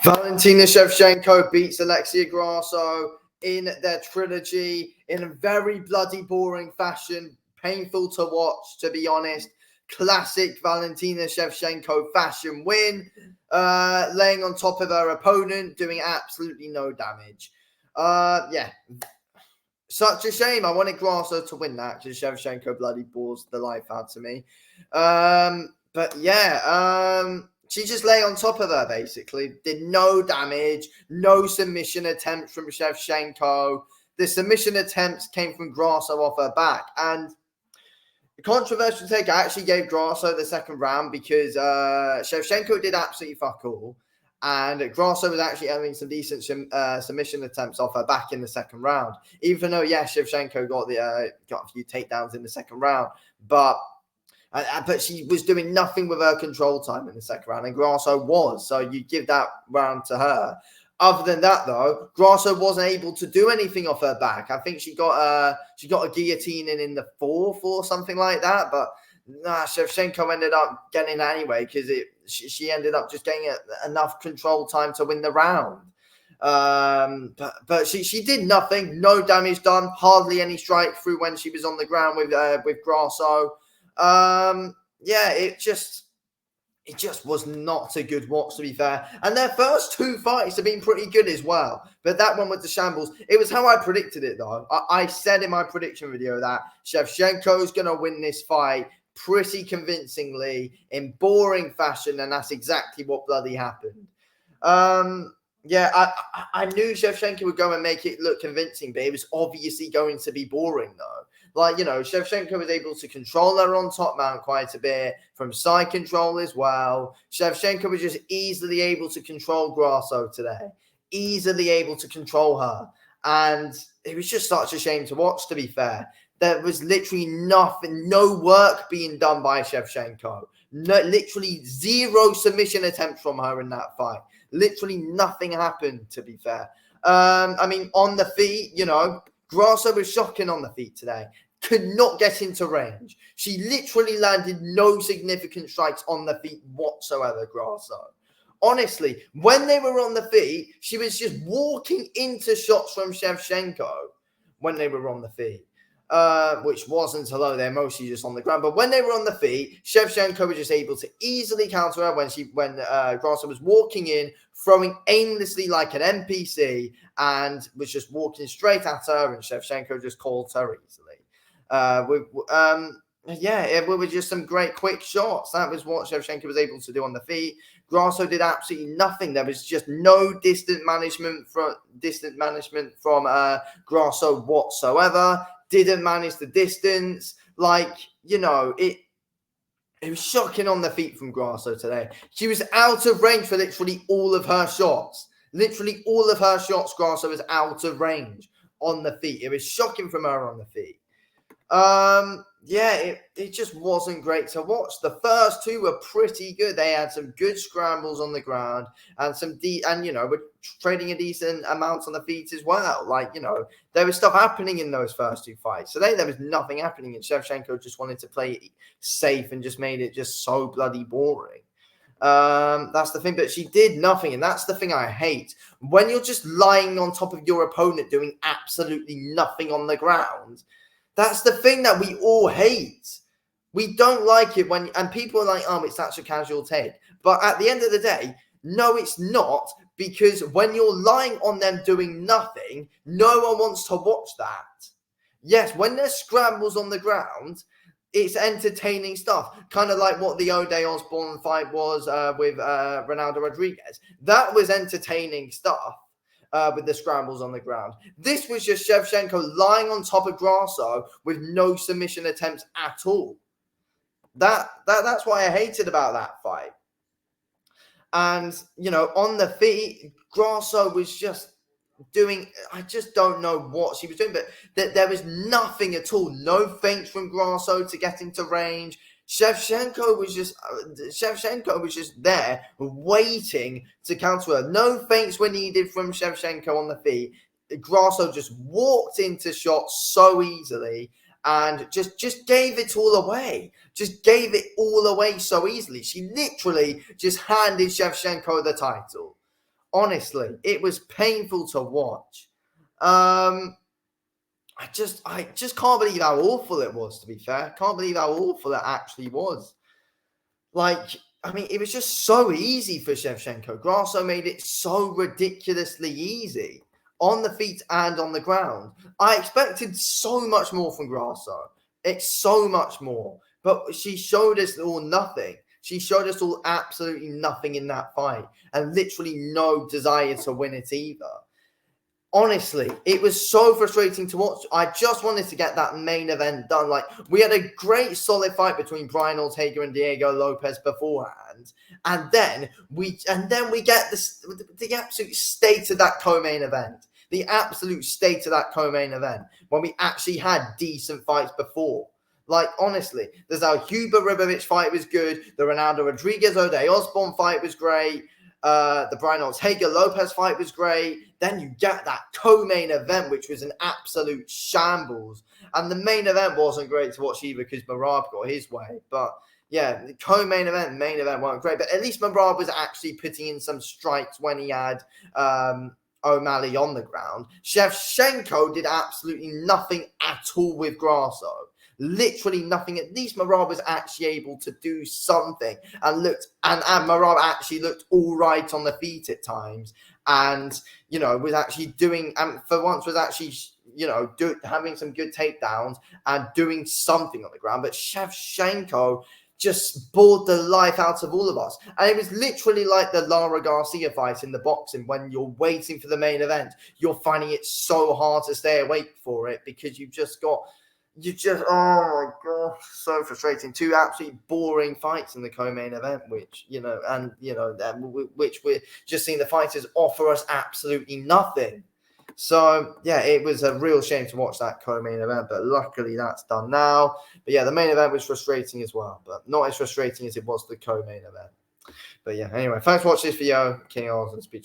Valentina Shevchenko beats Alexia Grasso in their trilogy in a very bloody boring fashion. Painful to watch, to be honest. Classic Valentina Shevchenko fashion win. Laying on top of her opponent, doing absolutely no damage. Such a shame. I wanted Grasso to win that because Shevchenko bloody balls the life out of me. She just lay on top of her, basically. Did no damage, no submission attempts from Shevchenko. The submission attempts came from Grasso off her back. And the controversial take, I actually gave Grasso the second round because Shevchenko did absolutely fuck all. And Grasso was actually having some decent submission attempts off her back in the second round. Even though, Shevchenko got a few takedowns in the second round. But she was doing nothing with her control time in the second round, and Grasso was. So you give that round to her. Other than that, though, Grasso wasn't able to do anything off her back. I think she got a guillotine in the fourth or something like that. But Shevchenko ended up getting it anyway because she ended up just getting enough control time to win the round. But she did nothing, no damage done, hardly any strike through when she was on the ground with Grasso. It just was not a good watch, to be fair. And their first two fights have been pretty good as well. But that one with the shambles, it was how I predicted it, though. I said in my prediction video that Shevchenko's going to win this fight pretty convincingly in boring fashion, and that's exactly what bloody happened. I knew Shevchenko would go and make it look convincing, but it was obviously going to be boring, though. Shevchenko was able to control her on top mount quite a bit, from side control as well. Shevchenko was just easily able to control Grasso today, easily able to control her. And it was just such a shame to watch, to be fair. There was literally nothing, no work being done by Shevchenko. No, literally zero submission attempts from her in that fight. Literally nothing happened, to be fair. On the feet, Grasso was shocking on the feet today. Could not get into range. She literally landed no significant strikes on the feet whatsoever, Grasso. Honestly, when they were on the feet, she was just walking into shots from Shevchenko when they were on the feet. Which wasn't hello, they're mostly just on the ground. But when they were on the feet, Shevchenko was just able to easily counter her when Grasso was walking in, throwing aimlessly like an NPC, and was just walking straight at her, and Shevchenko just called her easily. It were just some great quick shots. That was what Shevchenko was able to do on the feet. Grasso did absolutely nothing. There was just no distant management from Grasso whatsoever. Didn't manage the distance. It was shocking on the feet from Grasso today. She was out of range for literally all of her shots. Literally all of her shots, Grasso was out of range on the feet. It was shocking from her on the feet. It just wasn't great to watch. The first two were pretty good. They had some good scrambles on the ground and were trading a decent amount on the feet as well. There was stuff happening in those first two fights. Today, there was nothing happening, and Shevchenko just wanted to play it safe and just made it just so bloody boring. That's the thing, but she did nothing, and that's the thing I hate. When you're just lying on top of your opponent doing absolutely nothing on the ground, that's the thing that we all hate. We don't like it and people are like, oh, it's such a casual take. But at the end of the day, no, it's not, because when you're lying on them doing nothing, no one wants to watch that. Yes, when there's scrambles on the ground, it's entertaining stuff. Kind of like what the Ode Osborne fight was with Ronaldo Rodriguez. That was entertaining stuff. With the scrambles on the ground. This was just Shevchenko lying on top of Grasso with no submission attempts at all. That's why I hated about that fight. And, on the feet, Grasso was just doing, I just don't know what she was doing, but there was nothing at all. No feints from Grasso to get into range. Shevchenko was just there waiting to counter her. No feints were needed from Shevchenko on the feet. Grasso just walked into shots so easily and just gave it all away. Just gave it all away so easily. She literally just handed Shevchenko the title. Honestly, it was painful to watch. I just can't believe how awful it was, to be fair. Can't believe how awful it actually was. Like, I mean, it was just so easy for Shevchenko. Grasso made it so ridiculously easy on the feet and on the ground. I expected so much more from Grasso. It's so much more. But she showed us all nothing. She showed us all absolutely nothing in that fight and literally no desire to win it either. Honestly, it was so frustrating to watch. I just wanted to get that main event done. Like, we had a great solid fight between Brian Ortega and Diego Lopez beforehand, and then we get the absolute state of that co-main event. The absolute state of that co-main event when we actually had decent fights before. Like, honestly, there's our Huber Ribovic fight was good. The Ronaldo Rodriguez O'Day Osborne fight was great. The Brian Ortega Lopez fight was great. Then you get that co-main event, which was an absolute shambles. And the main event wasn't great to watch either because Merab got his way. But yeah, the co-main event, main event weren't great. But at least Merab was actually putting in some strikes when he had O'Malley on the ground. Shevchenko did absolutely nothing at all with Grasso. Literally nothing. At least Merab was actually able to do something and Merab actually looked all right on the feet at times, and was actually doing, and for once was actually having some good takedowns and doing something on the ground. But Shevchenko just bored the life out of all of us. And it was literally like the Lara Garcia fight in the boxing. When you're waiting for the main event, you're finding it so hard to stay awake for it because oh my god, so frustrating. Two absolutely boring fights in the co-main event, which we're just seeing the fighters offer us absolutely nothing. So yeah, it was a real shame to watch that co-main event, but luckily that's done now. But yeah, the main event was frustrating as well, but not as frustrating as it was the co-main event. But yeah, anyway, thanks for watching this video. King Oz and speech.